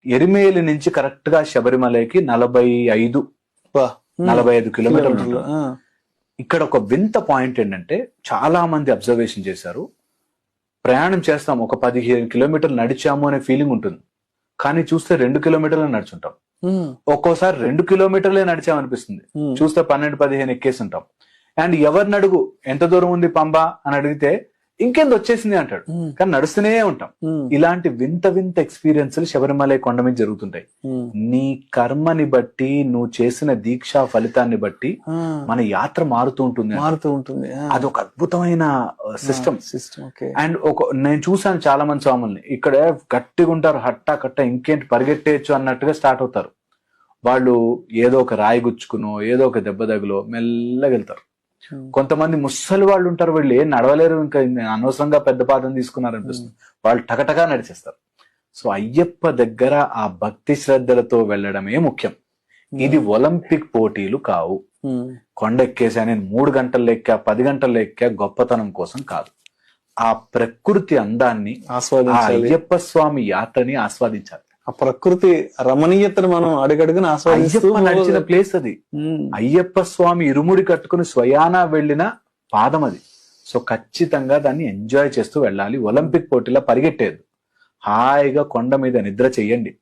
ఎరిమేలి నుంచి కరెక్ట్ గా శబరిమలకి 45 కిలోమీటర్లు ఉంటుంది. ఇక్కడ ఒక వింత పాయింట్ ఏంటంటే చాలా మంది అబ్జర్వేషన్ చేశారు, ప్రయాణం చేస్తాం ఒక 15 కిలోమీటర్లు నడిచాము అనే ఫీలింగ్ ఉంటుంది, కానీ చూస్తే 2 కిలోమీటర్లు నడుచుంటాం. ఒక్కోసారి 2 కిలోమీటర్లే నడిచామనిపిస్తుంది, చూస్తే 12-15 ఎక్కేసి ఉంటాం. అండ్ ఎవరిని అడుగు ఎంత దూరం ఉంది పంబా అని అడిగితే ఇంకెంత వచ్చేసింది అంటాడు, కానీ నడుస్తూనే ఉంటాం. ఇలాంటి వింత వింత ఎక్స్పీరియన్స్లు శబరిమల కొండ మీద జరుగుతుంటాయి. నీ కర్మని బట్టి, నువ్వు చేసిన దీక్షా ఫలితాన్ని బట్టి మన యాత్ర మారుతూ ఉంటుంది. అదొక అద్భుతమైన సిస్టమ్. అండ్ నేను చూసాను చాలా మంది స్వాముల్ని ఇక్కడ గట్టిగా ఉంటారు, హట్టా కట్ట ఇంకేంటి పరిగెట్టేయచ్చు అన్నట్టుగా స్టార్ట్ అవుతారు. వాళ్ళు ఏదో ఒక రాయి గుచ్చుకునో ఏదో ఒక దెబ్బ తగులో మెల్లగా వెళ్తారు. కొంతమంది ముసలి వాళ్ళు ఉంటారు, వీళ్ళు ఏం నడవలేరు, ఇంకా అనవసరంగా పెద్ద పాదం తీసుకున్నారు అనిపిస్తుంది, వాళ్ళు టకటగా నడిచేస్తారు. సో అయ్యప్ప దగ్గర ఆ భక్తి శ్రద్ధలతో వెళ్ళడమే ముఖ్యం. ఇది ఒలింపిక్ పోటీలు కావు. కొండ ఎక్కేసా నేను 3 గంటలు ఎక్కా 10 గంటలు ఎక్కా గొప్పతనం కోసం కాదు. ఆ ప్రకృతి అందాన్ని అయ్యప్ప స్వామి యాత్రని ఆస్వాదించాలి. ఆ ప్రకృతి రమణీయతను మనం అడుగడుగున ఆస్వాదిస్తూ నడిచిన ప్లేస్ అది. అయ్యప్ప స్వామి ఇరుముడి కట్టుకుని స్వయానా వెళ్ళిన పాదం అది. సో ఖచ్చితంగా దాన్ని ఎంజాయ్ చేస్తూ వెళ్ళాలి. ఒలింపిక్ పోటీలో పరిగెట్టేది, హాయిగా కొండ మీద నిద్ర చెయ్యండి.